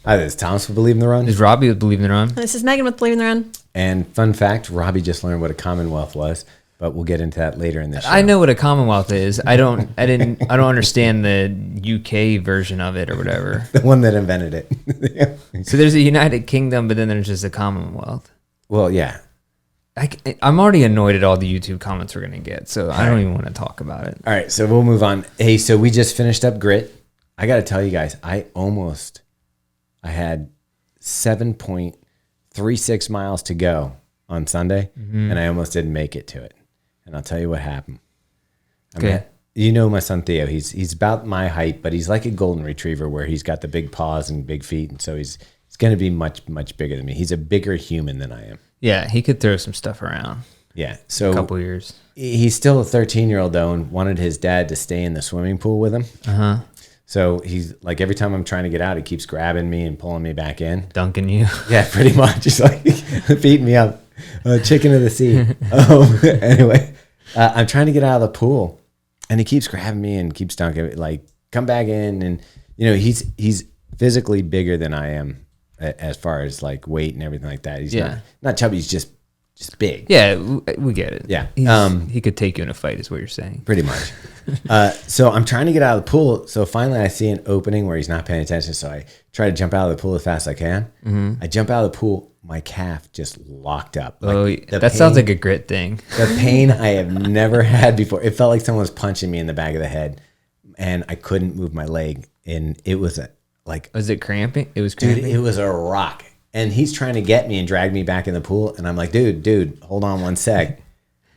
Hi, this is Thomas with Believe in the Run. Is Robbe with Believe in the Run? This is Meaghan with Believe in the Run. And fun fact, Robbe just learned what a Commonwealth was, but we'll get into that later in this show. I know what a Commonwealth is. I don't understand the UK version of it or whatever. The one that invented it. So there's a United Kingdom, but then there's just a Commonwealth. Well, yeah. I'm already annoyed at all the YouTube comments we're going to get, so I don't even want to talk about it. All right, so we'll move on. Hey, so we just finished up Grit. I got to tell you guys, I had 7.36 miles to go on Sunday, and I almost didn't make it to it. And I'll tell you what happened. Okay. You know my son Theo. He's about my height, but he's like a golden retriever where he's got the big paws and big feet, and so he's going to be much, much bigger than me. He's a bigger human than I am. Yeah, he could throw some stuff around. Yeah, so a couple years. He's still a 13-year-old though, and wanted his dad to stay in the swimming pool with him. So he's like, every time I'm trying to get out, he keeps grabbing me and pulling me back in. Dunking you. Yeah, pretty much. He's like beating me up. Chicken of the sea. Anyway, I'm trying to get out of the pool, and he keeps grabbing me and keeps dunking me, like, come back in. And, you know, he's physically bigger than I am as far as, like, weight and everything like that. He's not chubby. He's just big. Yeah, we get it. Yeah. He could take you in a fight is what you're saying. Pretty much. So I'm trying to get out of the pool. So finally I see an opening where he's not paying attention. So I try to jump out of the pool as fast as I can. I jump out of the pool. My calf just locked up. That sounds like a Grit thing. The pain I have never had before. It felt like someone was punching me in the back of the head, and I couldn't move my leg. And it was Was it cramping? It was cramping? Dude, it was a rock. And he's trying to get me and drag me back in the pool. And I'm like, dude, hold on one sec.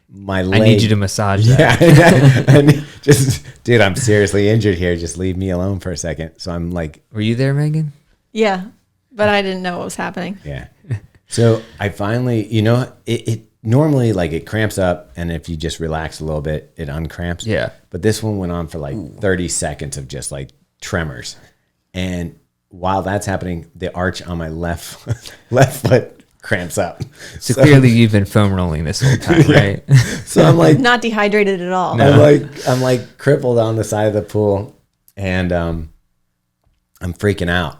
My leg. I need you to massage that. Yeah. Dude, I'm seriously injured here. Just leave me alone for a second. So I'm like. Were you there, Meaghan? Yeah, but I didn't know what was happening. Yeah. So I finally, it normally, like, it cramps up. And if you just relax a little bit, it uncramps. Yeah. But this one went on for like 30 seconds of just like tremors. And while that's happening, the arch on my left foot cramps up. So clearly you've been foam rolling this whole time, right? So I'm like not dehydrated at all. No. I'm like crippled on the side of the pool, and I'm freaking out.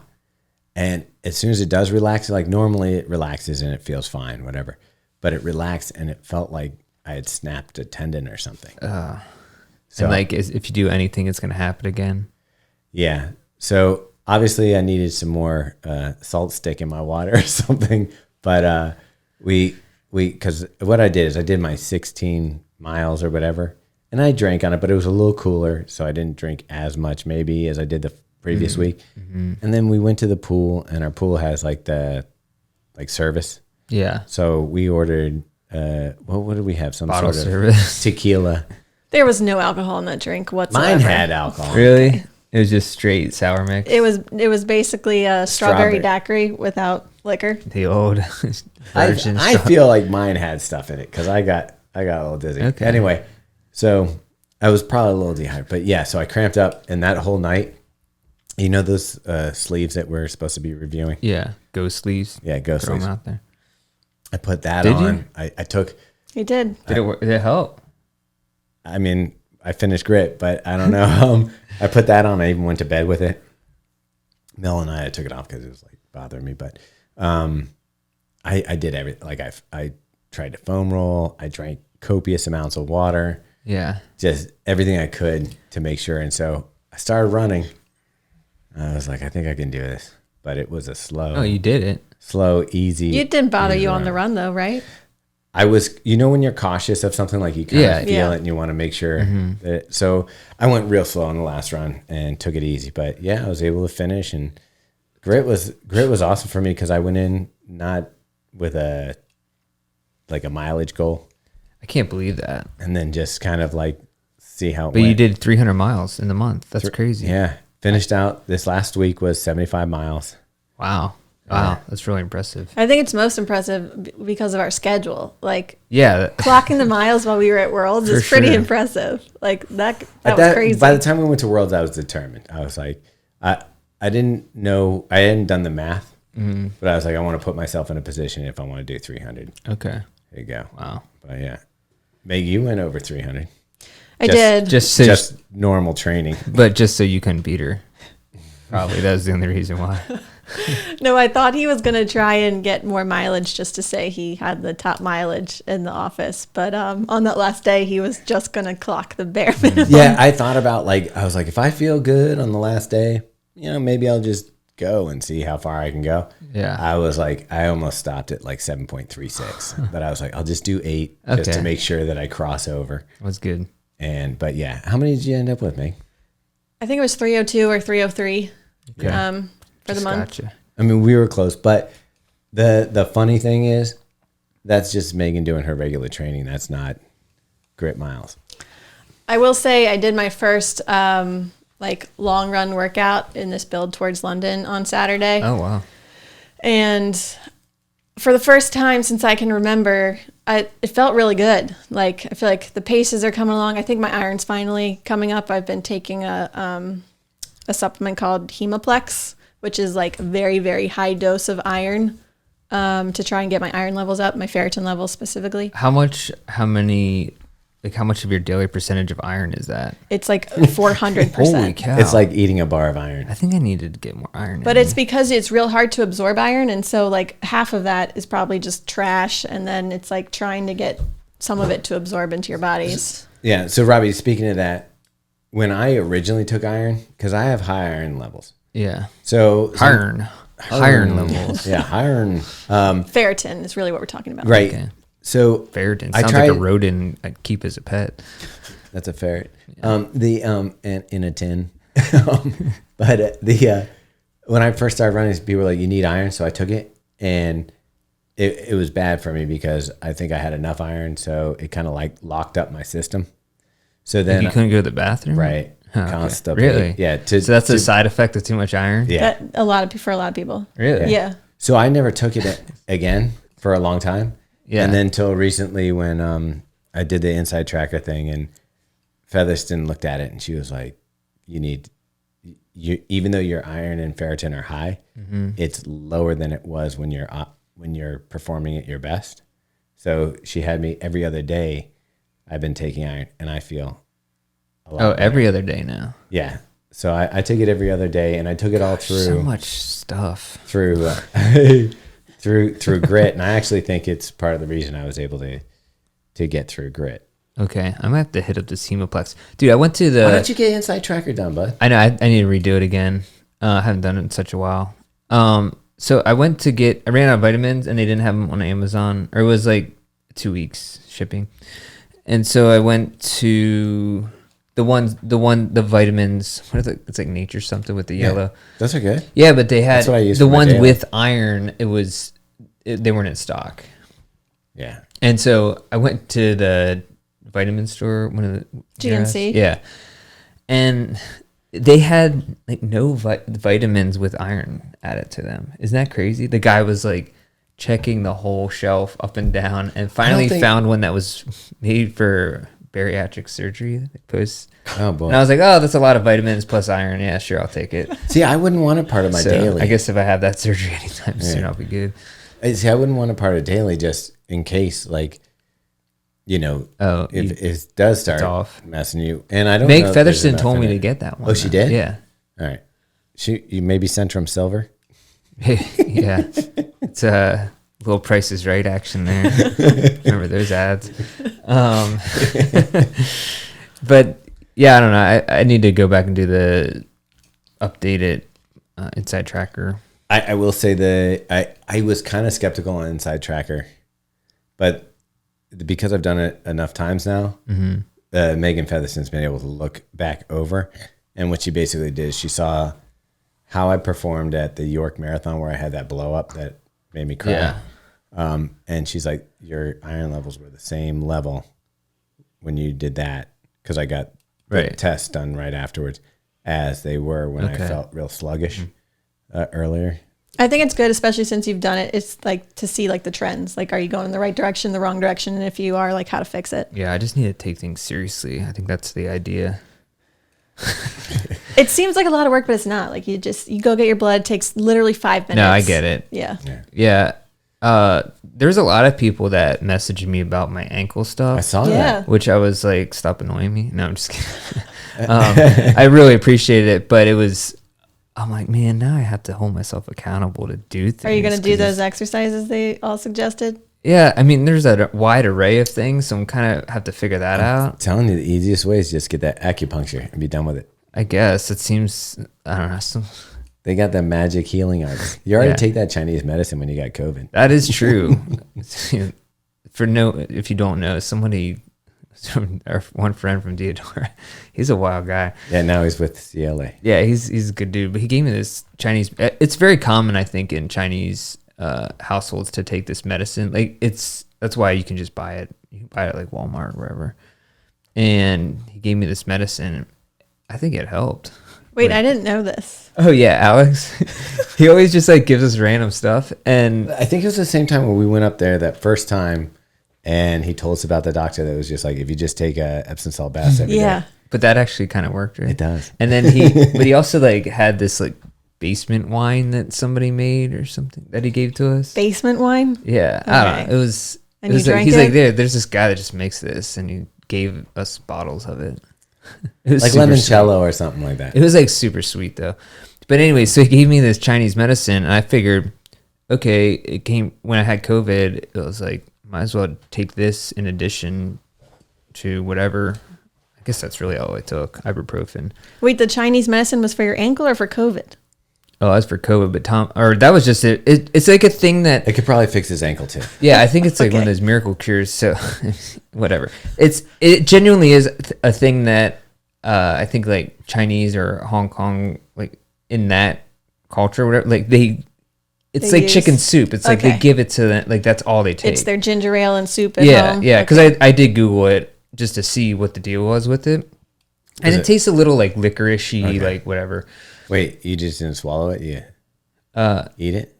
And as soon as it does relax, like normally it relaxes and it feels fine, whatever. But it relaxed and it felt like I had snapped a tendon or something. So, and like, if you do anything, it's going to happen again. Yeah. So obviously I needed some more salt stick in my water or something. But because what I did is I did my 16 miles or whatever, and I drank on it, but it was a little cooler, so I didn't drink as much maybe as I did the previous week. And then we went to the pool, and our pool has like the service. Yeah. So we ordered what did we have? Some bottle sort of service. Tequila. There was no alcohol in that drink whatsoever. Mine had alcohol. Really? It was just straight sour mix. It was basically a strawberry daiquiri without liquor. The old version. I feel like mine had stuff in it because I got a little dizzy. Okay. Anyway, so I was probably a little dehydrated, but yeah. So I cramped up, and that whole night, you know those sleeves that we're supposed to be reviewing. Yeah, ghost sleeves. Yeah, ghost Throw sleeves. them out there. I put that Did on. you? I took. You did. Did it work? Did it help? I mean, I finished Grit, but I don't know. I put that on. I even went to bed with it. Mel and I took it off because it was like bothering me. But I did everything. Like I tried to foam roll. I drank copious amounts of water. Yeah. Just everything I could to make sure. And so I started running. I was like, I think I can do this. But it was a slow. Oh, you did it. Slow, easy. It didn't bother you on run. the run though, right? I was, when you're cautious of something, like you kind of feel Yeah. it and you want to make sure. That, so I went real slow on the last run and took it easy. But yeah, I was able to finish, and Grit was awesome for me because I went in not with a mileage goal. I can't believe that. And then just kind of like see how it But went. you did 300 miles in the month. That's crazy. Yeah. Finished out this last week was 75 miles. Wow. Wow. That's really impressive. I think it's most impressive because of our schedule. Like, Yeah. clocking the miles while we were at Worlds is pretty sure. impressive. Like that was crazy. By the time we went to Worlds, I was determined. I was like, I didn't know, I hadn't done the math, but I was like, I want to put myself in a position if I want to do 300. Okay. There you go. Wow. But yeah, Meg, you went over 300. I did. Just Normal training. but just so you couldn't beat her. Probably that was the only reason why. No, I thought he was going to try and get more mileage just to say he had the top mileage in the office. But on that last day, he was just going to clock the bare minimum. Yeah, I thought about I was like, if I feel good on the last day, maybe I'll just go and see how far I can go. Yeah. I was like, I almost stopped at 7.36, but I was like, I'll just do 8 just to make sure that I cross over. That's good. But yeah, how many did you end up with, Meg? I think it was 302 or 303 for the month. Gotcha. I mean, we were close, but the funny thing is, that's just Meaghan doing her regular training. That's not grit miles. I will say I did my first long run workout in this build towards London on Saturday. Oh, wow. And for the first time since I can remember, it felt really good. I feel like the paces are coming along. I think my iron's finally coming up. I've been taking a supplement called Hemoplex, which is a very, very high dose of iron to try and get my iron levels up, my ferritin levels specifically. How much of your daily percentage of iron is that? It's 400%. Holy cow. It's like eating a bar of iron. I think I needed to get more iron. But it's because it's real hard to absorb iron. And so half of that is probably just trash. And then it's trying to get some of it to absorb into your bodies. Yeah. So Robbie, speaking of that, when I originally took iron, because I have high iron levels. Yeah. So iron levels. Yeah, iron. Ferritin is really what we're talking about. Right. Okay. So ferritin sounds like a rodent I'd keep as a pet. That's a ferret. Yeah. In a tin. But when I first started running, people were like, "You need iron," so I took it, and it was bad for me because I think I had enough iron, so it kind of locked up my system. So then you couldn't go to the bathroom, right? Okay. Constantly, really? Yeah. So that's a side effect of too much iron. Yeah. For a lot of people. Really? Yeah. So I never took it again for a long time. Yeah. And then till recently when I did the inside tracker thing and Featherston looked at it and she was like, even though your iron and ferritin are high, it's lower than it was when you're performing at your best. So she had me every other day. I've been taking iron and I feel a lot better. Every other day now. Yeah. So I take it every other day and I took it all through. So much stuff. Through grit, and I actually think it's part of the reason I was able to get through grit. Okay, I'm gonna have to hit up this Hemoplex, dude. I went to the. Why don't you get Inside Tracker done, bud? I know I need to redo it again. I haven't done it in such a while. So I ran out of vitamins and they didn't have them on Amazon, or it was 2 weeks shipping, and so I went to the vitamins. What are it's Nature something with the yellow. Those are good. Yeah, but they had That's what I use the for my ones daily. with iron. They weren't in stock. Yeah. And so I went to the vitamin store, one of the GNC. Yeah. And they had no vitamins with iron added to them. Isn't that crazy? The guy was checking the whole shelf up and down and finally found one that was made for bariatric surgery. Oh boy. And I was like, oh, that's a lot of vitamins plus iron. Yeah, sure, I'll take it. See, I wouldn't want a part of my daily. I guess if I have that surgery anytime soon, I'll be good. See, I wouldn't want a part of daily just in case, if it does start messing you. And I don't know. Meg Featherston told me to get that one. Oh, she did? Yeah. All right. You maybe Centrum Silver? Yeah. It's a little Price is Right action there. Remember those ads? But yeah, I don't know. I need to go back and do the updated Inside Tracker. I will say I was kind of skeptical on Inside Tracker, but because I've done it enough times now, Meaghan Featherston's been able to look back over, and what she basically did is she saw how I performed at the York Marathon where I had that blow up that made me cry. Yeah. And she's like, your iron levels were the same level when you did that, because I got the test done right afterwards, as they were when I felt real sluggish earlier. I think it's good, especially since you've done it. It's to see the trends. Are you going in the right direction, the wrong direction? And if you are, how to fix it. Yeah, I just need to take things seriously. I think that's the idea. It seems like a lot of work, but it's not. You go get your blood. It takes literally 5 minutes. No, I get it. Yeah. There's a lot of people that messaged me about my ankle stuff. I saw that. Which I was like, stop annoying me. No, I'm just kidding. I really appreciated it, but it was I'm like, man, now I have to hold myself accountable to do things. Are you going to do 'cause those exercises they all suggested? Yeah, I mean, there's a wide array of things, so I'm kind of have to figure that out. Telling you the easiest way is just get that acupuncture and be done with it. I guess it seems, I don't know. They got the magic healing arts. You already Yeah. take that Chinese medicine when you got COVID. That is true. If you don't know, our one friend from Deodora, he's a wild guy. Yeah, now he's with CLA. Yeah, he's a good dude. But he gave me this Chinese. It's very common, I think, in Chinese households to take this medicine. Like that's why you can just buy it. You can buy it at like Walmart or wherever. And he gave me this medicine. I think it helped. Wait, I didn't know this. Oh yeah, Alex. He always just like gives us random stuff, and I think it was the same time when we went up there that first time, and he told us about the doctor that was just like, if you just take a Epsom salt bath every Yeah. day. but that actually kind of worked, right? It does. And then but he also like had this like basement wine that somebody made or something that he gave to us. Basement wine? Yeah, I don't Okay. know. It was. And it was you like, drank he's it? like, there's this guy that just makes this, and he gave us bottles of it. It was Like super sweet. limoncello or something like that. It was like super sweet though. But anyway, so he gave me this Chinese medicine, and I figured, okay, it came when I had COVID. It was like, might as well take this in addition to whatever. I guess that's really all I took, ibuprofen. Wait, the Chinese medicine was for your ankle or for COVID? Oh, that's for COVID, but that was just it. It's like a thing that, It could probably fix his ankle too. yeah, I think it's like one of Okay. those miracle cures. So whatever. It genuinely is a thing that I think like Chinese or Hong Kong, like in that culture, whatever, like it's They like chicken use- soup. It's like they Okay. give it to them. Like that's all they take. It's their ginger ale and soup at yeah, home? yeah. Because Okay. I did Google it just to see what the deal was with it, and Is it it- tastes a little like licoricey, Okay. like whatever. Wait, you just didn't swallow it? You eat it?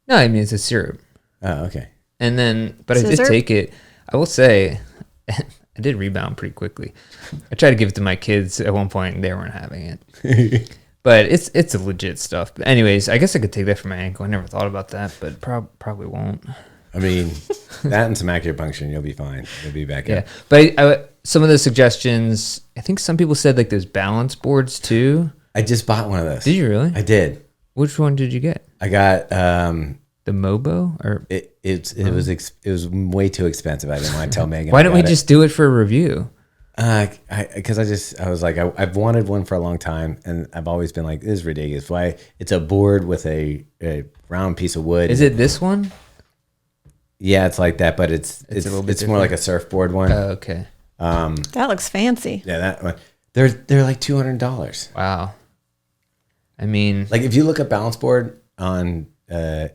No, I mean it's a syrup. Oh, okay. And then, but I Scissor? did take it. I will say, I did rebound pretty quickly. I tried to give it to my kids at one point, and they weren't having it. But it's a legit stuff. But anyways, I guess I could take that for my ankle. I never thought about that, but probably won't. I mean, that and some acupuncture, and you'll be fine. You'll be back Yeah, up. but some of the suggestions, I think some people said like those balance boards too. I just bought one of those. Did you really? I did. Which one did you get? I got The Mobo or it was way too expensive. I didn't want to tell Megan. why don't we just do it for a review? Because I was like, I've wanted one for a long time, and I've always been like, this is ridiculous. Why? It's a board with a round piece of wood. Is it this one? Yeah, it's like that, but it's a little bit it's more like a surfboard one. Oh, okay. That looks fancy. Yeah, that one. They're like $200. Wow. I mean, Like if you look at balance board on, I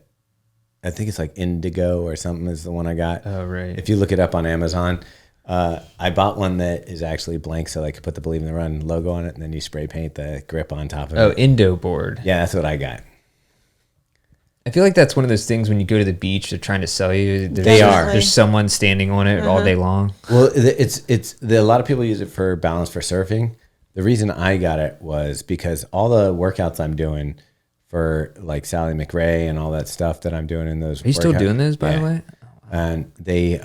think it's like Indigo or something is the one I got. oh right. If you look it up on Amazon, I bought one that is actually blank, so I could put the Believe in the Run logo on it, and then you spray paint the grip on top of Oh, it. Indo board. Yeah, that's what I got. I feel like that's one of those things when you go to the beach, they're trying to sell you. They are. There's someone standing on it all day long. Well, a lot of people use it for balance for surfing. The reason I got it was because all the workouts I'm doing for like Sally McRae and all that stuff that I'm doing in those. Are you still doing those, by the way? And they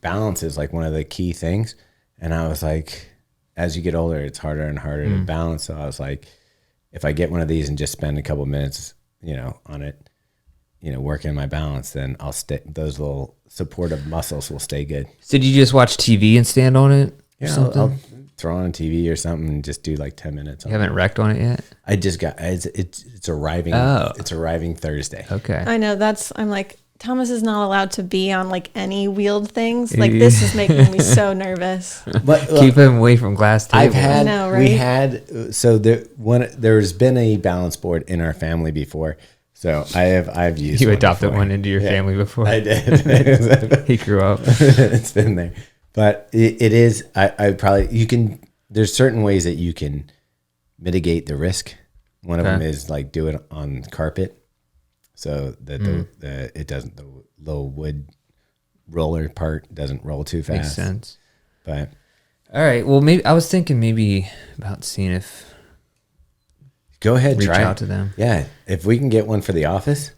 balance is like one of the key things. And I was like, as you get older, it's harder and harder to balance. So I was like, if I get one of these and just spend a couple minutes, on it, working my balance, then I'll stay. Those little supportive muscles will stay good. So did you just watch TV and stand on it? Or Yeah, something? I'll throw on a TV or something and just do like 10 minutes. You haven't wrecked on it yet? I just got it's arriving. Oh. It's arriving Thursday. Okay. I know I'm like, Thomas is not allowed to be on like any wheeled things. Like this is making me so nervous. But Keep him away from glass tables. I've had, I know, we right? had, so there's been a balance board in our family before. So I've used. You one adopted before. one into your Yeah, family before. I did. He grew up. It's been there, but it is. I probably you can. There's certain ways that you can mitigate the risk. One of Okay. them is like do it on carpet, so that the low wood roller part doesn't roll too fast. Makes sense. But All right. Well, maybe I was thinking about seeing if go ahead, reach try out it. to them. Yeah, if we can get one for the office,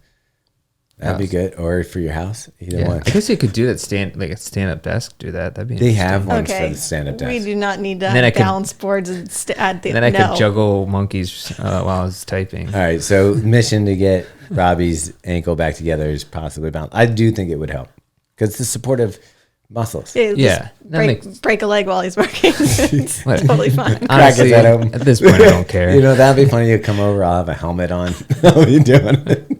That'd be good. Or for your house, either Yeah, one. I guess you could do that like a stand-up desk. Do that. That'd be. They interesting. have ones for Okay. the stand-up We desk. do not need to then I have could- balance boards and add the. And then I no. could juggle monkeys while I was typing. All right, so mission to get Robbie's ankle back together is possibly bound. I do think it would help because it's the supportive muscles. Yeah, just Yeah, that break a leg while he's working. It's What? totally fine. Honestly, that open. at this point, I don't care. You know, that'd be funny. You come over, I'll have a helmet on. I'll be doing it.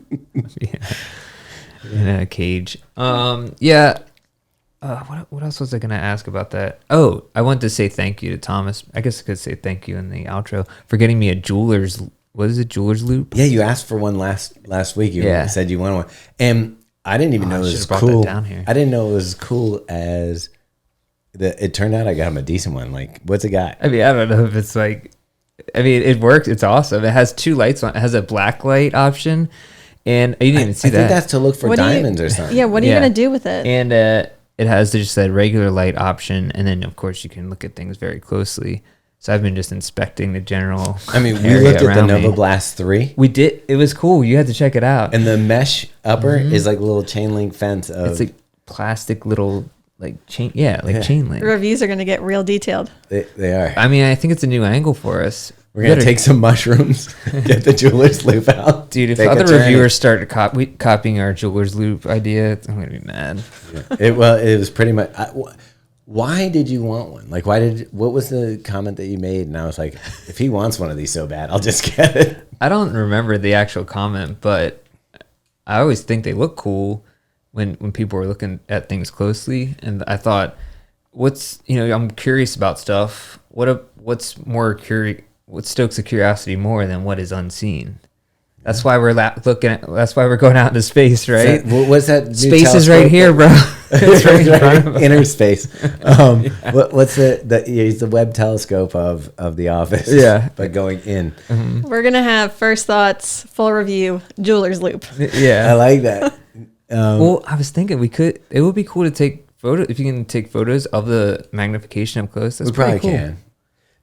In a cage. Yeah. What else was I gonna ask about that? Oh, I wanted to say thank you to Thomas. I guess I could say thank you in the outro for getting me a jeweler's. What is it? Jeweler's loop. Yeah, you asked for one last week. You said you wanted one, and I didn't even know it was should've brought that cool. down here. I didn't know it was as cool as it turned out. I got him a decent one. Like, what's it got? I mean, I don't know if it's like. I mean, it works. It's awesome. It has 2 lights on. It has a black light option, and you didn't even see I think that. that's to look for What are you- diamonds or something. Yeah, what are you Yeah. gonna do with it? And it has just that regular light option, and then of course you can look at things very closely. So I've been just inspecting the general. I mean, we area looked at the around me. Nova Blast 3. We did. It was cool. You had to check it out. And the mesh upper is like a little chain link fence of It's like plastic little like chain. Yeah, like chain link. The reviews are gonna get real detailed. they are. I mean, I think it's a new angle for us. We're gonna take some mushrooms, get the jeweler's loop out, Dude, if take a other turn. reviewers start copying our jeweler's loop idea, I'm gonna be mad. It was pretty much. Why did you want one? Like, what was the comment that you made? And I was like, if he wants one of these so bad, I'll just get it. I don't remember the actual comment, but I always think they look cool when people are looking at things closely. And I thought, I'm curious about stuff. What's more what stokes the curiosity more than what is unseen? That's why we're looking at. That's why we're going out into space, right? So, what's that? New Space is right telescope? here, bro. It's right in front of us. Inner space. What's he's the Webb telescope of the office. Yeah. But going in. We're gonna have first thoughts, full review, jeweler's loop. I Yeah. like that. Well, I was thinking it would be cool to take photos if you can take photos of the magnification up close. That's We probably pretty cool. can.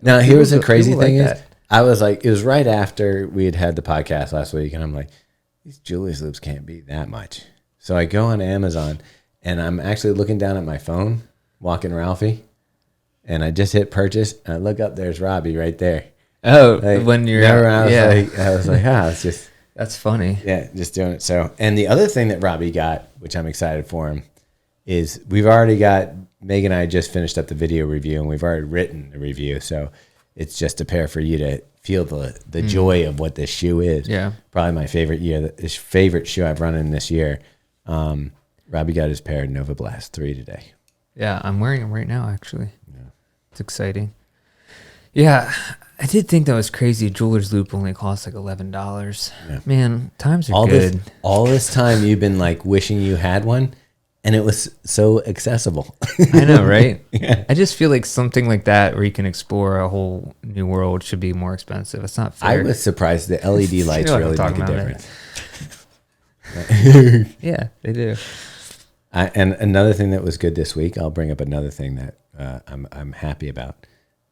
Now, here's the crazy people like thing is, that. I was like, it was right after we had the podcast last week, and I'm like, these jeweler's loops can't be that much. So I go on Amazon, and I'm actually looking down at my phone, walking Ralphie, and I just hit purchase, and I look up, there's Robbie right there. Oh, Like, when you're never, out, I was like, it's just, that's funny. yeah, just doing it. So, and the other thing that Robbie got, which I'm excited for him, is we've already got, Meaghan and I just finished up the video review, and we've already written the review. So it's just a pair for you to feel the joy of what this shoe is. Yeah. Probably my favorite shoe I've run in this year. Robbie got his pair of Nova Blast 3 today. Yeah, I'm wearing them right now, actually. Yeah. It's exciting. Yeah, I did think that was crazy. Jeweler's loop only costs like $11. Yeah. Man, times are good. All this time you've been like wishing you had one, and it was so accessible. I know, right? Yeah. I just feel like something like that where you can explore a whole new world should be more expensive. It's not fair. I was surprised the LED lights know what I'm really make talking a about, difference. Yeah, they do. And another thing that was good this week, I'll bring up another thing that I'm happy about.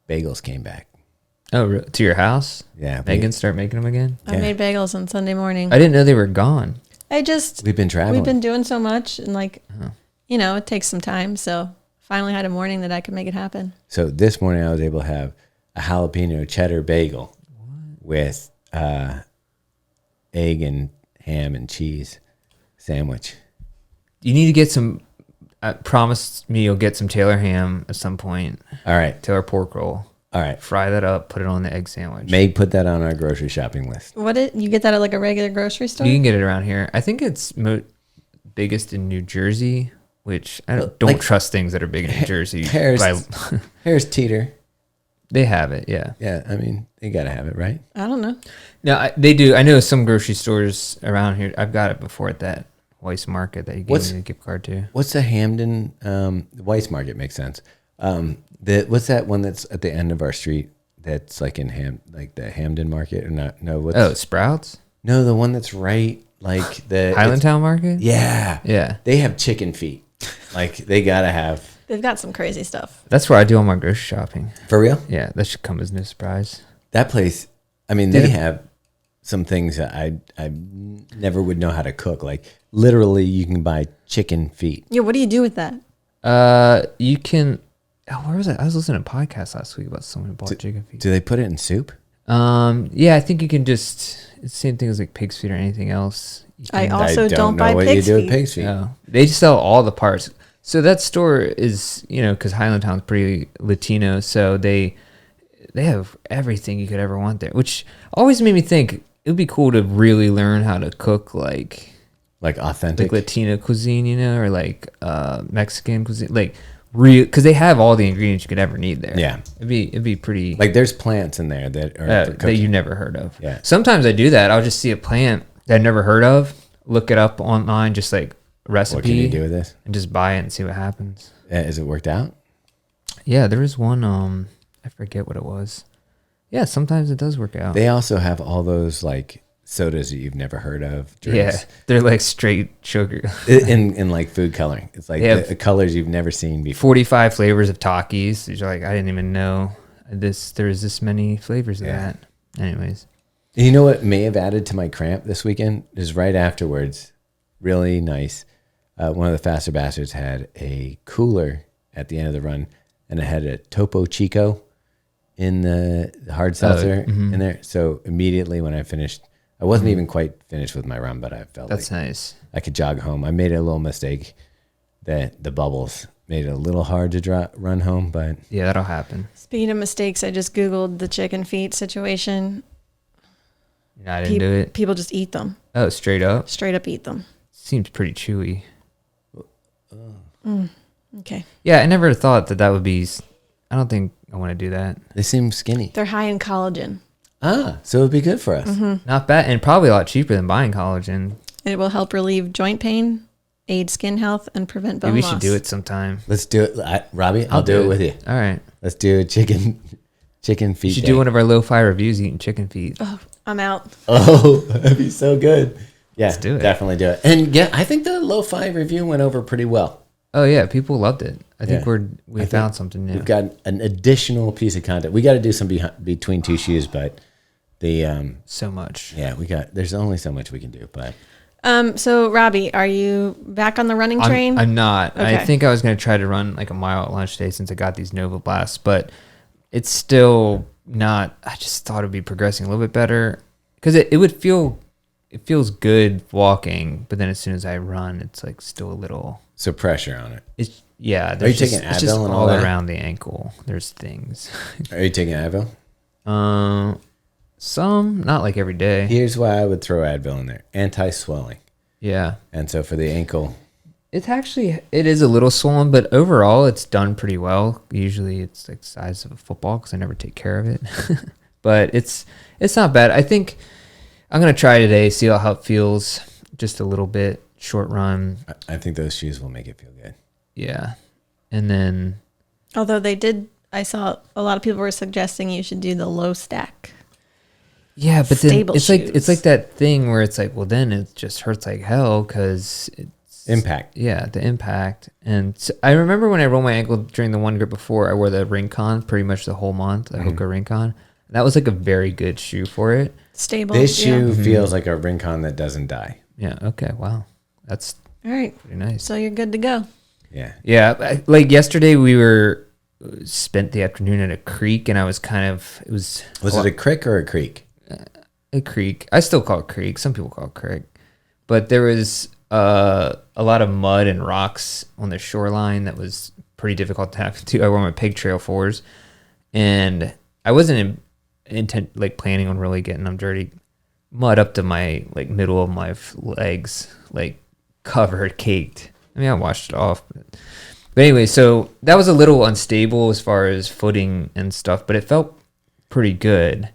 Bagels came back. Oh, to your house? Yeah, Meaghan start making them again? I Yeah. made bagels on Sunday morning. I didn't know they were gone. we've been traveling. We've been doing so much, and it takes some time. So finally had a morning that I could make it happen. So this morning I was able to have a jalapeno cheddar bagel with egg and ham and cheese sandwich. You need to get some. Promise me you'll get some Taylor ham at some point. All right. Taylor pork roll. All right. Fry that up. Put it on the egg sandwich. Meg put that on our grocery shopping list. You get that at like a regular grocery store? You can get it around here. I think it's biggest in New Jersey, which I don't Like- trust things that are big in New Jersey. Here's Teeter. They have it, yeah. Yeah, I mean, they got to have it, right? I don't know. No, they do. I know some grocery stores around here. I've got it before at that Weiss Market that you gave me the gift card to. What's the Hamden, Weiss Market makes sense. What's that one that's at the end of our street that's like in the Hamden Market or not? No, Sprouts? No, the one that's right, like the Highlandtown Market? Yeah. Yeah. They have chicken feet. Like they got to have. They've got some crazy stuff. That's where I do all my grocery shopping. For real? Yeah, that should come as no surprise. That place, I mean, they have some things that I never would know how to cook. Like literally, you can buy chicken feet. Yeah, what do you do with that? You can. Oh, where was I? I was listening to a podcast last week about someone who bought chicken feet. Do they put it in soup? Yeah, I think you can just. It's the same thing as like pig's feet or anything else. I also don't know buy what pig's you do feet. with pig's feet. No, they just sell all the parts. So that store is, because Highland Town's pretty Latino, so they have everything you could ever want there, which always made me think it would be cool to really learn how to cook like authentic Latino cuisine, or like Mexican cuisine, like real, because they have all the ingredients you could ever need there. Yeah, it'd be pretty. like there's plants in there that are for that you never heard of. Yeah. Sometimes I do that. I'll just see a plant that I've never heard of, look it up online, just like recipe. What can you do with this? And just buy it and see what happens. Is it worked out? Yeah, there was one. I forget what it was. Yeah, sometimes it does work out. They also have all those like sodas that you've never heard of. Drinks. Yeah, they're like straight sugar. in like food coloring. It's like Yeah. the colors you've never seen before. 45 flavors of Takis. You're like, I didn't even know there's this many flavors of that. Anyways. You know what may have added to my cramp this weekend is right afterwards. Really nice. One of the Faster Bastards had a cooler at the end of the run, and it had a Topo Chico in the hard seltzer in there. So immediately when I finished, I wasn't even quite finished with my run, but I felt That's like nice. I could jog home. I made a little mistake that the bubbles made it a little hard to run home, but Yeah, that'll happen. Speaking of mistakes, I just Googled the chicken feet situation. I didn't do it. People just eat them. Oh, straight up? Straight up eat them. Seems pretty chewy. Okay. Yeah, I never thought that would be... I don't think I want to do that. they seem skinny. They're high in collagen. So it'd be good for us. Not bad, and probably a lot cheaper than buying collagen. It will help relieve joint pain, aid skin health, and prevent bone Maybe we loss. should do it sometime. Let's do it. Robbie, I'll do it with you. All right. Let's do a chicken feet. We should day. do one of our lo-fi reviews eating chicken feet. Oh, I'm out. Oh, that'd be so good. Yeah, Let's do it. Definitely do it. And yeah, I think the lo-fi review went over pretty well. Oh yeah, people loved it. I think Yeah. we found something new. We've got an additional piece of content. We got to do some between two shoes, but the so much. yeah, there's only so much we can do. But So Robbie, are you back on the running train? I'm not. I Okay. think I was going to try to run like a mile at lunch today since I got these Nova Blasts, but it's still not. I just thought it'd be progressing a little bit better because it feels good walking, but then as soon as I run, it's like still a little. so pressure on it. It's yeah. Are you taking it's just Advil and all all that? around the ankle? There's things. Are you taking Advil? Some not like every day. Here's why I would throw Advil in there: anti-swelling. Yeah. And so for the ankle, It is a little swollen, but overall it's done pretty well. Usually it's like the size of a football because I never take care of it. But it's not bad. I think I'm gonna try today, see how it feels. Just a little bit, short run. I think those shoes will make it feel good. Yeah, and then Although I saw a lot of people were suggesting you should do the low stack. yeah, but then Stable it's shoes. like that thing where it's like, well, then it just hurts like hell because Impact. yeah, the impact. And so I remember when I rolled my ankle during the one grip before, I wore the Rincon pretty much the whole month, the Hoka Rincon. That was like a very good shoe for it. Stable. This shoe Yeah. feels like a Rincon that doesn't die. Yeah. Okay. Wow. That's All right. pretty nice. So you're good to go. Yeah. Yeah. Like yesterday, we spent the afternoon at a creek, and I was it was Was it a crick or a creek? a creek. I still call it creek. Some people call it creek, but there was a lot of mud and rocks on the shoreline that was pretty difficult to have to. I wore my pig trail 4s, and I wasn't planning on really getting them dirty. Mud up to my like middle of my legs, like covered, caked. I mean, I washed it off, but anyway, so that was a little unstable as far as footing and stuff, but it felt pretty good.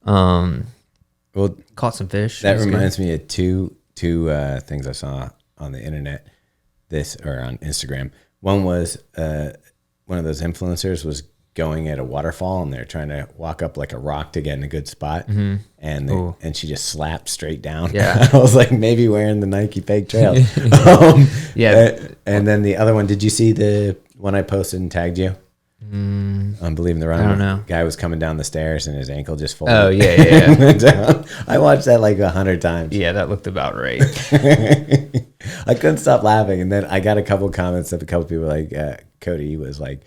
Well, Caught some fish. that It was good. reminds me of two things I saw on the internet, or on Instagram. One was one of those influencers was going at a waterfall, and they're trying to walk up like a rock to get in a good spot, and she just slapped straight down. Yeah. I was like, maybe wearing the Nike Fake Trail. Yeah. And then the other one, did you see the one I posted and tagged you? Unbelieving the Run. I don't know. Guy was coming down the stairs and his ankle just folded. Oh, yeah. Went down. I watched that like 100 times. Yeah, that looked about right. I couldn't stop laughing. And then I got a couple comments of a couple people like, Cody was like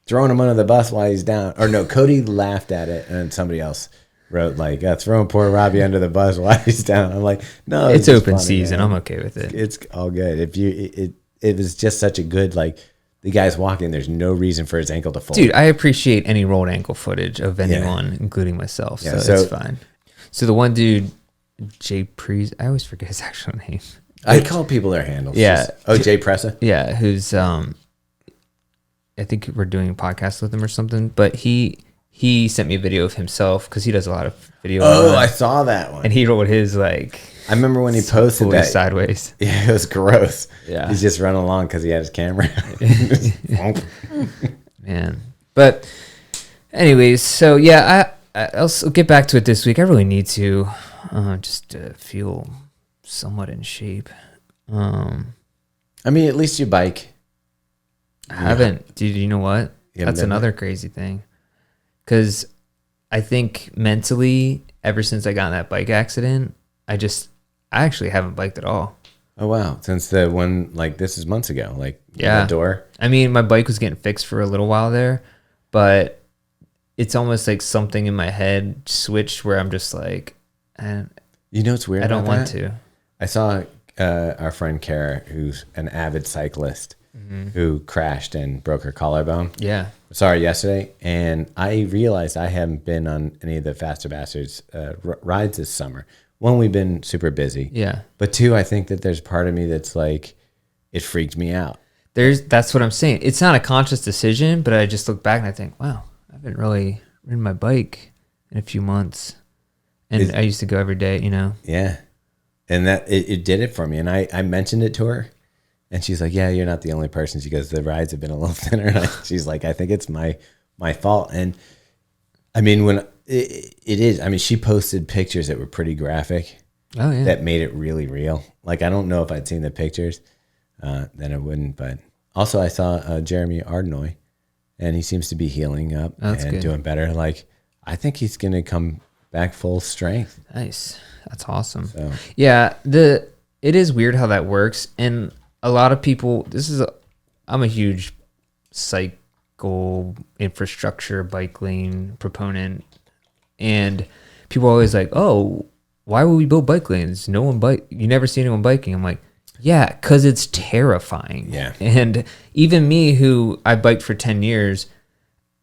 throwing him under the bus while he's down. Or no, Cody laughed at it. And then somebody else wrote like, throwing poor Robbie under the bus while he's down. I'm like, no. It's open funny, season. man. I'm okay with it. It's all good. It was just such a good, like, the guy's walking. There's no reason for his ankle to fold. Dude, I appreciate any rolled ankle footage of anyone, including myself. Yeah, so it's fine. So the one dude, Jay Prees, I always forget his actual name. I call people their handles. Yeah. Jay Pressa. Yeah, who's I think we're doing a podcast with him or something. But he sent me a video of himself because he does a lot of video. Oh, I saw that one. And he wrote his like. I remember when he posted that sideways. Yeah, it was gross. Yeah, he's just running along because he had his camera. Man, but anyways, so yeah, I'll get back to it this week. I really need to just feel somewhat in shape. I mean, at least you bike. I haven't. Dude, you know what? That's another crazy thing. Because I think mentally, ever since I got in that bike accident, I actually haven't biked at all. Oh, wow. Since the one, like, this is months ago. Like, yeah. The door. I mean, my bike was getting fixed for a little while there, but it's almost like something in my head switched where I'm just like, you know what's weird? I don't want to. I saw our friend Kara, who's an avid cyclist, who crashed and broke her collarbone. Yeah. Saw her yesterday, and I realized I haven't been on any of the Faster Bastards rides this summer. One, we've been super busy. Yeah. But two, I think that there's part of me that's like, it freaked me out. That's what I'm saying. It's not a conscious decision, but I just look back and I think, wow, I haven't really ridden my bike in a few months. And I used to go every day, you know? Yeah. And that it did it for me. And I mentioned it to her, and she's like, yeah, you're not the only person. She goes, the rides have been a little thinner. And she's like, I think it's my fault. And I mean, when it is, I mean, she posted pictures that were pretty graphic. Oh, yeah. That made it really real. Like, I don't know if I'd seen the pictures, then I wouldn't. But also I saw Jeremy Ardenoy, and he seems to be healing up and doing better. Like, I think he's going to come back full strength. Nice. That's awesome. So. Yeah. It is weird how that works. And a lot of people, I'm a huge cycle infrastructure, bike lane proponent. And people are always like, oh, why would we build bike lanes? You never see anyone biking. I'm like, yeah, because it's terrifying. Yeah. And even me, who I biked for 10 years,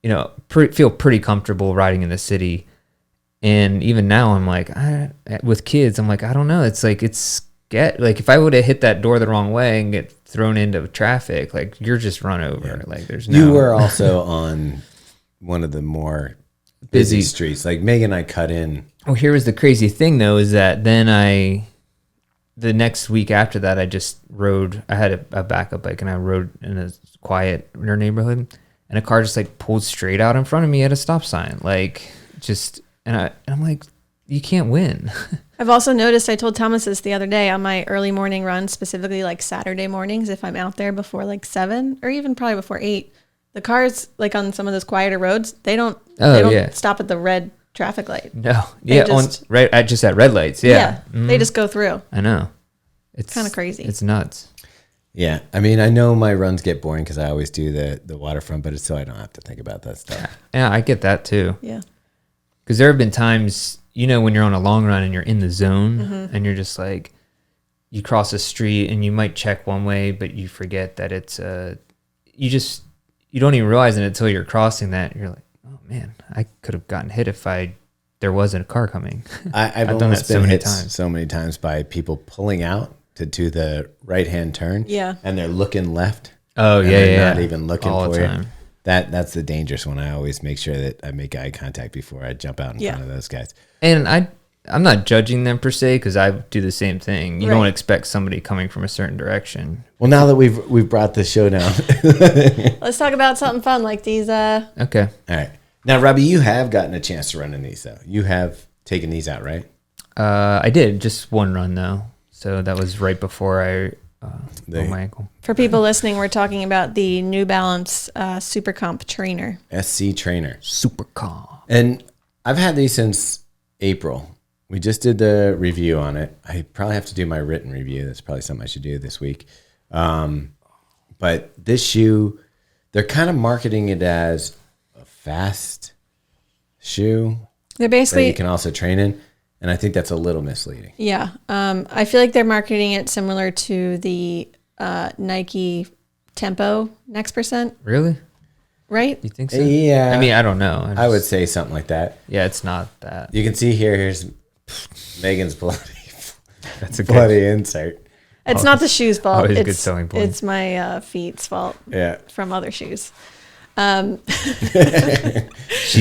you know, feel pretty comfortable riding in the city. And even now I'm like, with kids, I'm like, I don't know. It's like, if I would have hit that door the wrong way and get thrown into traffic, like, you're just run over. Yeah. Like, there's no. You were also on one of the more busy streets. Like, Meaghan and I cut in. Oh, here was the crazy thing though, is that then the next week after that, I just rode. I had a backup bike, and I rode in a quiet neighborhood, and a car just like pulled straight out in front of me at a stop sign, like just. And I'm like, you can't win. I've also noticed, I told Thomas this the other day on my early morning run, specifically like Saturday mornings, if I'm out there before like 7 or even probably before 8, the cars, like on some of those quieter roads, they don't stop at the red traffic light. No. They yeah. Just at red lights. Yeah. They just go through. I know. It's kind of crazy. It's nuts. Yeah. I mean, I know my runs get boring because I always do the waterfront, but it's so I don't have to think about that stuff. Yeah, I get that too. Yeah. Because there have been times, you know, when you're on a long run and you're in the zone and you're just like, you cross a street and you might check one way, but you forget that it's you don't even realize it until you're crossing that. You're like, oh man, I could have gotten hit if there wasn't a car coming. I've done that so many times by people pulling out to do the right-hand turn. Yeah. And they're looking left. Oh, yeah, they're not even looking all for the time. you. That's the dangerous one. I always make sure that I make eye contact before I jump out in front of those guys. And I'm not judging them per se, because I do the same thing. You don't expect somebody coming from a certain direction. Well, now that we've brought this show down, let's talk about something fun like these. Okay. All right. Now, Robbie, you have gotten a chance to run in these, though. You have taken these out, right? I did just one run though, so that was right before on my ankle. For people listening, we're talking about the New Balance Super Comp Trainer. SC Trainer. Super calm. And I've had these since April. We just did the review on it. I probably have to do my written review. That's probably something I should do this week. But this shoe, they're kind of marketing it as a fast shoe. They're basically, that you can also train in. And I think that's a little misleading. Yeah. I feel like they're marketing it similar to the Nike Tempo Next Percent. Really? Right? You think so? Yeah. I mean, I don't know. I would say something like that. Yeah, it's not that. You can see here's Meaghan's That's a bloody insert. It's not the shoe's fault. Always a It's good selling point. It's my feet's fault. Yeah. From other shoes. She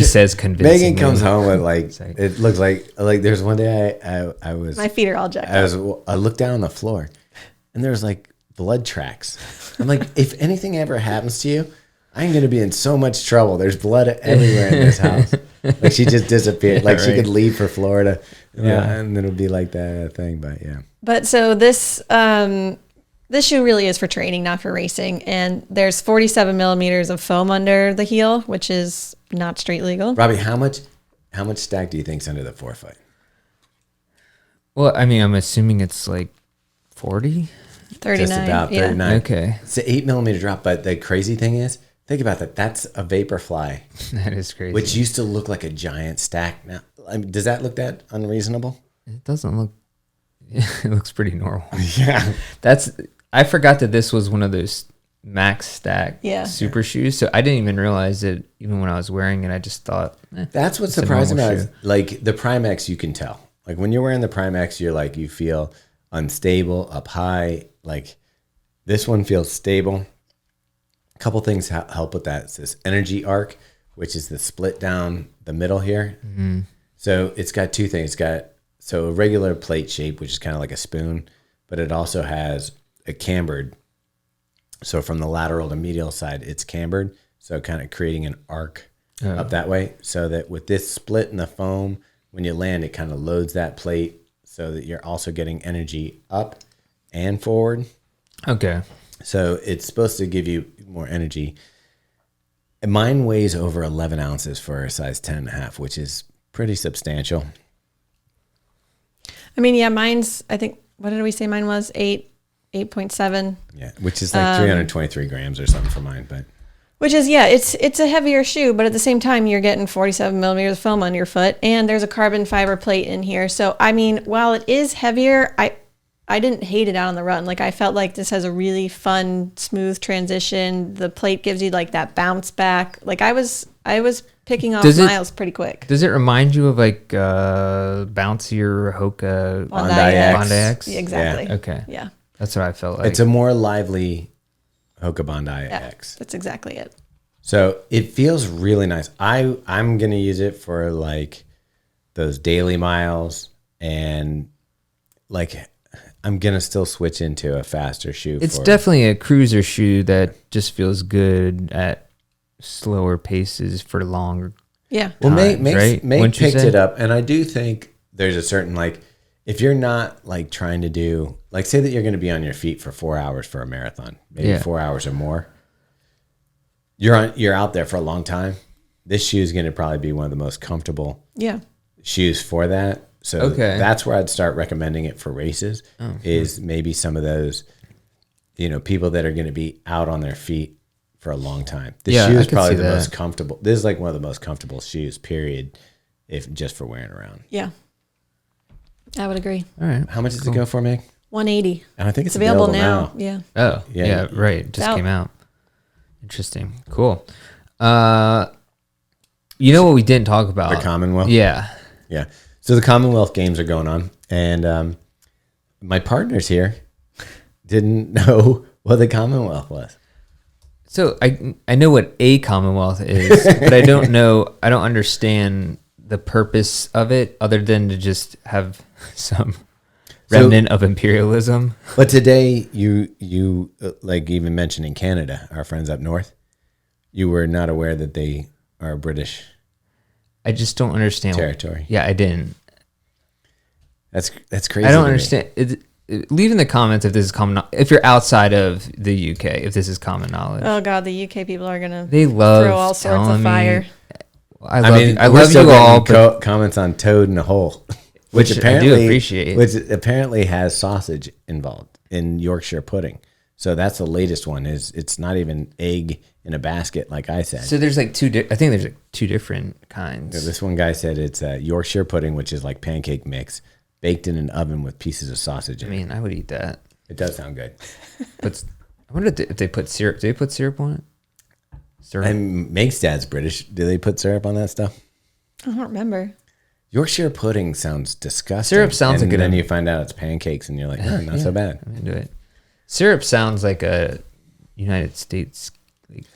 says convincingly. Meaghan comes home with like, Sorry. it looks like there's one day I was, My feet are all jacked up. I looked down on the floor and there's like blood tracks. I'm like, if anything ever happens to you, I'm going to be in so much trouble. There's blood everywhere in this house. Like she just disappeared. Like she right. could leave for Florida. Yeah. And it'll be like that thing. But yeah. But so this shoe really is for training, not for racing. And there's 47 millimeters of foam under the heel, which is not street legal. Robbie, how much stack do you think's under the forefoot? Well, I mean, I'm assuming it's like 40. 39. Just about yeah. 39. Okay. It's an 8 millimeter drop. But the crazy thing is, think about that. That's a Vaporfly, That is crazy. which used to look like a giant stack. Now, I mean, does that look that unreasonable? It doesn't look. It looks pretty normal. Yeah. I forgot that this was one of those max stack Yeah. super shoes, so I didn't even realize it even when I was wearing it. I just thought, That's what's it's a surprising normal about it. shoe. Like the Prime X, you can tell. Like when you're wearing the Prime X, you're like, you feel unstable up high. Like this one feels stable. A couple things help with that. It's this energy arc, which is the split down the middle here. Mm-hmm. So it's got two things. It's got a regular plate shape, which is kind of like a spoon, but it also has a cambered. So from the lateral to medial side, it's cambered. So kind of creating an arc up that way. So that with this split in the foam, when you land, it kind of loads that plate so that you're also getting energy up and forward. okay, So it's supposed to give you more energy. And mine weighs over 11 ounces for a size 10.5, which is pretty substantial. I mean, yeah, mine's, I think, what did we say mine was? 8.7. Yeah, which is like 323 grams or something for mine. But Which is, yeah, it's a heavier shoe, but at the same time, you're getting 47 millimeters of foam on your foot, and there's a carbon fiber plate in here. So, I mean, while it is heavier, I didn't hate it out on the run. Like, I felt like this has a really fun, smooth transition. The plate gives you, like, that bounce back. Like, I was picking off miles pretty quick. Does it remind you of like bouncier Hoka Bondi X? X. Yeah, exactly. Yeah. Okay. Yeah. That's what I felt like. it's a more lively Hoka Bondi X. That's exactly it. So it feels really nice. I'm going to use it for like those daily miles, and like I'm going to still switch into a faster shoe. It's definitely a cruiser shoe that just feels good at slower paces for longer. Yeah. Well, times, right? Meg Wouldn't you picked say? it up, and I do think there's a certain, like, if you're not like trying to do, like, say that you're going to be on your feet for 4 hours for a marathon, maybe Yeah. 4 hours or more. You're out there for a long time. This shoe is going to probably be one of the most comfortable Yeah. shoes for that. So Okay. that's where I'd start recommending it for races. Is maybe some of those, people that are going to be out on their feet for a long time. The Yeah, shoe I is could probably see the that. most comfortable. This is like one of the most comfortable shoes, period, if just for wearing around. Yeah. I would agree. All right. How much does it go for, Meg? 180. And I think it's It's available now. Yeah. Oh, Yeah. yeah, right. It just out. came out. Interesting. Cool. You know what we didn't talk about? The Commonwealth? Yeah. Yeah. So the Commonwealth Games are going on, and my partners here didn't know what the Commonwealth was. So I know what a Commonwealth is, but I don't understand the purpose of it other than to just have some remnant of imperialism. But today, you like even mentioning Canada, our friends up north, you were not aware that they are British I just don't understand. territory. Yeah, I didn't. That's crazy. I don't to me. understand. leave in the comments if this is common. If you're outside of the UK, if this is common knowledge. Oh God, the UK people are gonna They love throw all sorts of fire. I love you. I we're love still you all. getting comments on Toad in a Hole, Which apparently I do appreciate. which apparently has sausage involved in Yorkshire pudding. So that's the latest one. Is it's not even egg in a basket like I said. So there's like I think there's like two different kinds. This one guy said it's Yorkshire pudding, which is like pancake mix, baked in an oven with pieces of sausage I in it. mean, I would eat that. It does sound good. But I wonder if they put syrup. Do they put syrup on it? Syrup. And Meg's dad's British. Do they put syrup on that stuff? I don't remember. Yorkshire pudding sounds disgusting. Syrup sounds and like then you find out it's pancakes, and you're like, oh, not so bad. I'm into it. Syrup sounds like a United States,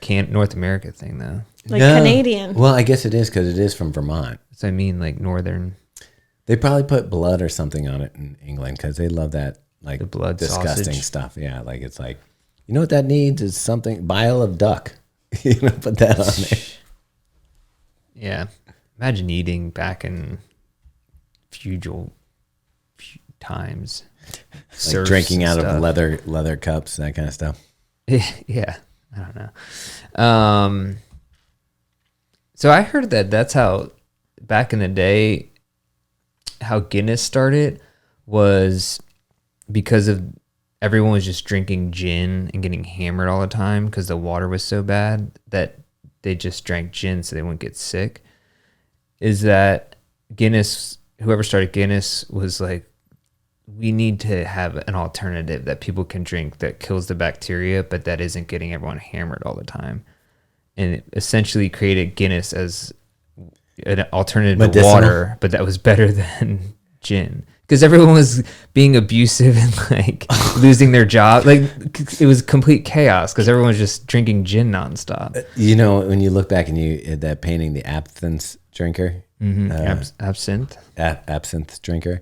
North America thing, though. Like Canadian. Well, I guess it is because it is from Vermont. So I mean, like northern. They probably put blood or something on it in England because they love that, like The blood disgusting sausage. stuff. Yeah, like it's like, you know what that needs is something bile of duck. You know, put that on there. Yeah. Imagine eating back in feudal times. Like Serfs drinking and out stuff. of leather cups, that kind of stuff. Yeah. I don't know. So I heard that that's how, back in the day, how Guinness started was because of everyone was just drinking gin and getting hammered all the time because the water was so bad that they just drank gin so they wouldn't get sick. Is that Guinness, whoever started Guinness was like, we need to have an alternative that people can drink that kills the bacteria, but that isn't getting everyone hammered all the time. And it essentially created Guinness as an alternative to Medicinal. water, but that was better than gin. Because everyone was being abusive and like losing their job. Like it was complete chaos because everyone was just drinking gin nonstop. You know, when you look back and you at that painting, the absinthe drinker, Absinthe. absinthe drinker,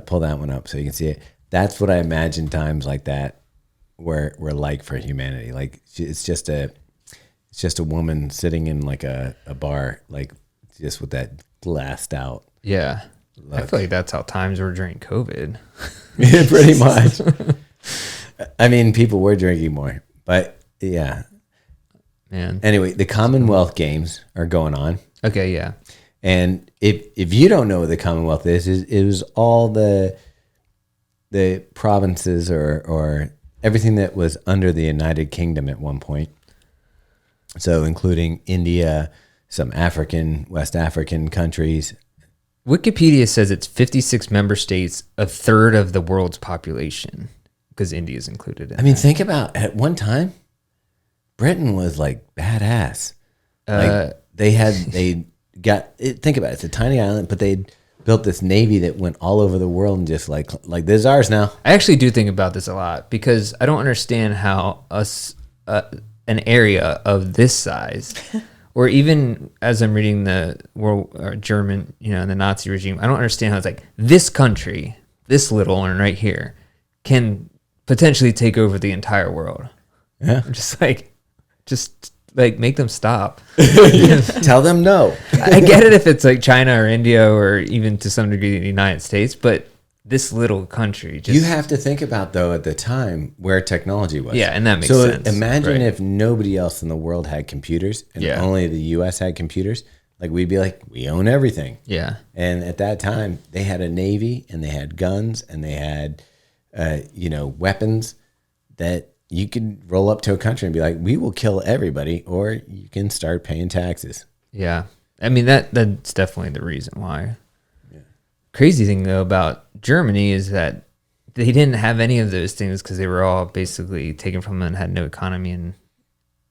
pull that one up so you can see it. That's what I imagine times like that were like for humanity. Like it's just a woman sitting in like a bar, like just with that glassed out. Yeah. I feel like that's how times were during COVID. Yeah, pretty much. I mean, people were drinking more, but yeah. Man. Anyway, the Commonwealth Games are going on. Okay, yeah. And if you don't know what the Commonwealth is, it was all the provinces or everything that was under the United Kingdom at one point. So including India, some West African countries. Wikipedia says it's 56 member states, a third of the world's population, because India is included in I mean, think about at one time, Britain was like badass. Like think about it. It's a tiny island, but they built this navy that went all over the world and just like this is ours now. I actually do think about this a lot because I don't understand how an area of this size, or even as I'm reading the German, the Nazi regime, I don't understand how it's like this country, this little one right here, can potentially take over the entire world. Yeah, Just make them stop. tell them no. I get it if it's like China or India or even to some degree the United States, but this little country just... You have to think about, though, at the time where technology was. Yeah, and that makes so sense. Imagine Right. if nobody else in the world had computers and Yeah. only the U.S. had computers. Like, we'd be like, we own everything. Yeah. And at that time, they had a navy and they had guns and they had, weapons that you could roll up to a country and be like, we will kill everybody, or you can start paying taxes. Yeah. I mean, that's definitely the reason why. Yeah. Crazy thing, though, about Germany is that they didn't have any of those things because they were all basically taken from them and had no economy. And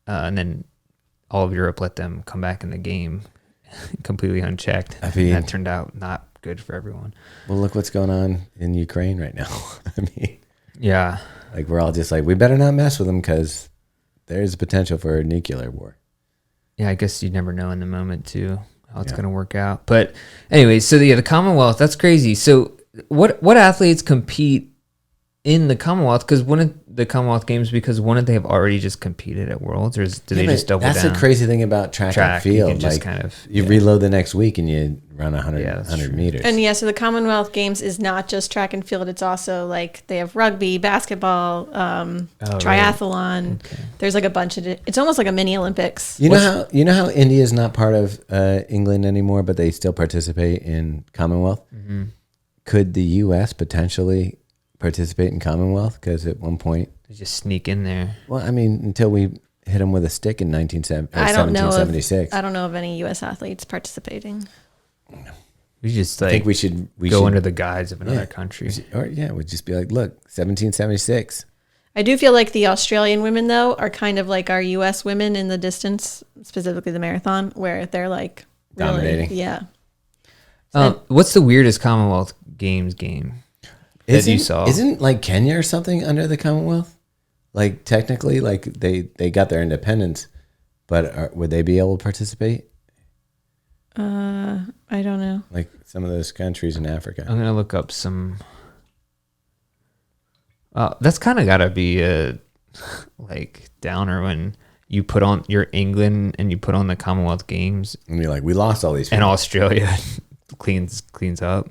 then all of Europe let them come back in the game completely unchecked. I mean, that turned out not good for everyone. Well, look what's going on in Ukraine right now. I mean, yeah. like we're all just like, we better not mess with them because there's potential for a nuclear war. Yeah, I guess you never know in the moment too how it's going to work out. But anyway, so the Commonwealth, that's crazy. So what athletes compete in the Commonwealth, because wouldn't the Commonwealth Games, because wouldn't they have already just competed at Worlds, or do they just double that's down? the crazy thing about track and You field. can just Like, kind of you reload the next week and you run 100, Yeah, that's 100 true. meters. And yeah, so the Commonwealth Games is not just track and field. It's also like they have rugby, basketball, triathlon. Okay. There's like a bunch of it. It's almost like a mini Olympics. You know how India is not part of England anymore, but they still participate in Commonwealth. Mm-hmm. Could the U.S. potentially participate in Commonwealth? Because at one point, They just sneak in there. well, I mean, until we hit them with a stick in I don't know. 1776. I don't know of any U.S. athletes participating. We just I like think we should go under the guise of another Yeah. country. Or we'd just be like, look, 1776. I do feel like the Australian women, though, are kind of like our U.S. women in the distance, specifically the marathon, where they're like really, Dominating. Yeah. What's the weirdest Commonwealth Games game that you saw? Isn't like Kenya or something under the Commonwealth? Like technically, like they got their independence, but would they be able to participate? I don't know. Like some of those countries in Africa. I'm gonna look up some. That's kind of gotta be a like downer when you put on your England and you put on the Commonwealth Games And you're like, we lost all these and people. Australia cleans up.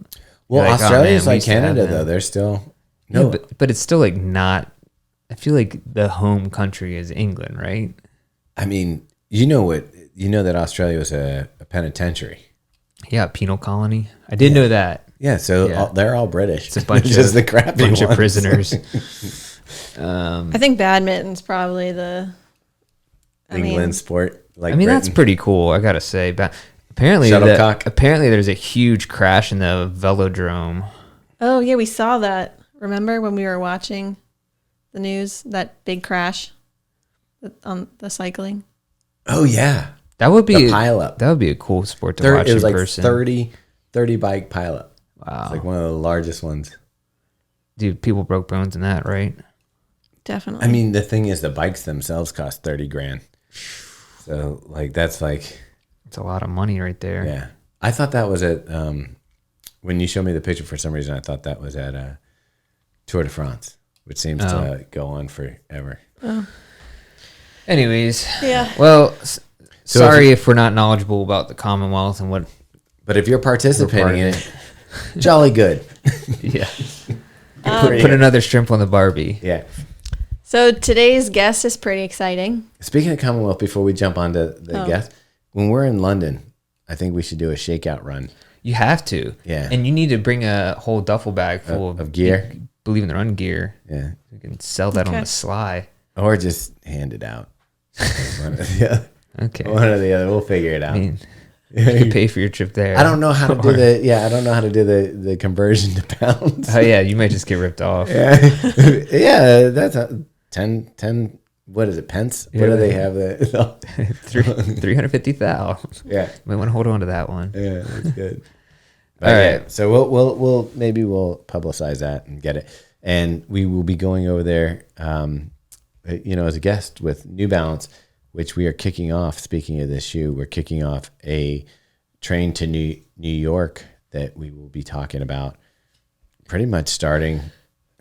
Well, You're like, oh, Australia's man, we like used to have Canada, them. though. They're still No, but it's still like not. I feel like the home country is England, right? I mean, you know that Australia was a penitentiary. Yeah, penal colony. I did know that. Yeah, so Yeah. they're all British. It's a bunch just of the crappy bunch of ones. prisoners. I think badminton's probably the. England sport. Like I mean, that's Britain. pretty cool. I gotta say, but apparently, Shuttlecock. apparently, there's a huge crash in the velodrome. Oh yeah, we saw that. Remember when we were watching the news? That big crash on the cycling. Oh yeah, That would be the pileup. That would be a cool sport to watch It was in like person. 30 bike pileup. Wow, It's like one of the largest ones. dude, people broke bones in that, right? Definitely. I mean, the thing is, the bikes themselves cost 30 grand. So like that's like, It's a lot of money right there. yeah. I thought that was at when you showed me the picture. For some reason, I thought that was at Tour de France, which seems to go on forever. Anyways, yeah. well, So sorry if we're not knowledgeable about the Commonwealth and what. But if you're participating part in of it, jolly good. Yeah. Put another shrimp on the Barbie. Yeah. So today's guest is pretty exciting. Speaking of Commonwealth, before we jump on to the guest, when we're in London, I think we should do a shakeout run. You have to. Yeah. And you need to bring a whole duffel bag full Of gear. Believe in the Run gear. Yeah. You can sell that on Okay. the sly. Or just hand it out. One or the other. Okay. One or the other. We'll figure it out. I mean, you can pay for your trip there. I don't know how to do I don't know how to do the conversion to pounds. Oh, yeah. You might just get ripped off. Yeah. Yeah, that's 10, what is it, pence? What do they have? 350,000. Yeah. Might want to hold on to that one. Yeah, that's good. All right. Yeah, so we'll maybe we'll publicize that and get it. And we will be going over there, as a guest with New Balance, which we are kicking off. Speaking of this shoe, we're kicking off a train to New York that we will be talking about pretty much starting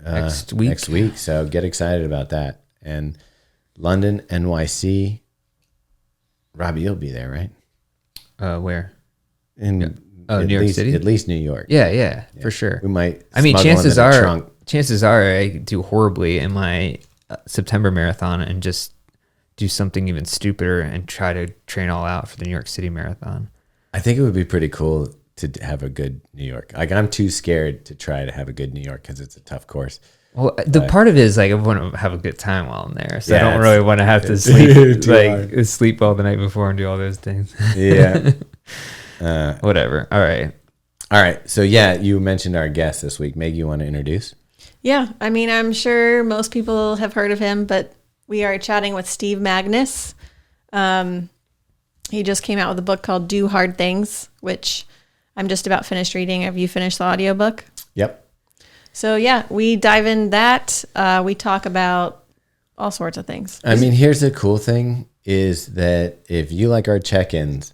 Next week. Next week. So get excited about that. And London, NYC. Robbie, you'll be there, right? Where? In New York City? At least New York. Yeah, for sure. We might. I mean, smuggle chances into the are, trunk. I do horribly in my September marathon and just do something even stupider and try to train all out for the New York City marathon. I think it would be pretty cool to have a good New York. Like, I'm too scared to try to have a good New York because it's a tough course. Well, the part of it is like I want to have a good time while I'm there, so Yeah, I don't it's- really want to have to it's sleep too hard. sleep all the night before and do all those things. Yeah. Whatever. All right. All right. So, yeah, you mentioned our guest this week. Meg, you want to introduce? Yeah, I mean, I'm sure most people have heard of him, but we are chatting with Steve Magnus. He just came out with a book called Do Hard Things, which I'm just about finished reading. Have you finished the audiobook? Yep. So, yeah, we dive in that. We talk about all sorts of things. I mean, here's the cool thing is that if you like our check-ins,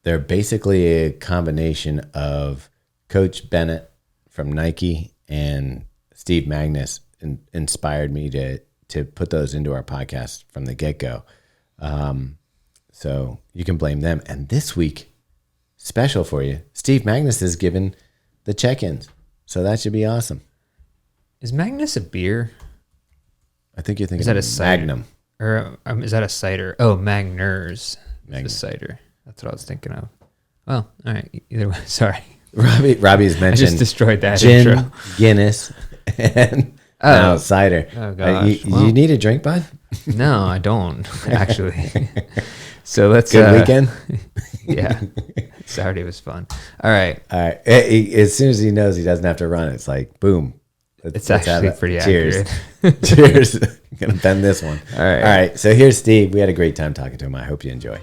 they're basically a combination of Coach Bennett from Nike and Steve Magnus inspired me to put those into our podcast from the get-go. So you can blame them. And this week, special for you, Steve Magnus is giving the check-ins. So that should be awesome. Is Magnus a beer? I think you're thinking Is that a cider? Magnum. Or is that a cider? Oh, Magners. Magnum. It's a cider. That's what I was thinking of. Well, all right. Either way, sorry. Robbie's I mentioned just destroyed that gin, intro. Guinness, and now cider. Oh, gosh. You need a drink, bud? No, I don't, actually. So let's... Good weekend? Yeah. Saturday was fun. All right. All right. As soon as he knows he doesn't have to run, it's like, boom. It's actually pretty Cheers. accurate. Cheers. I'm going to bend this one. All right. All right. So here's Steve. We had a great time talking to him. I hope you enjoy.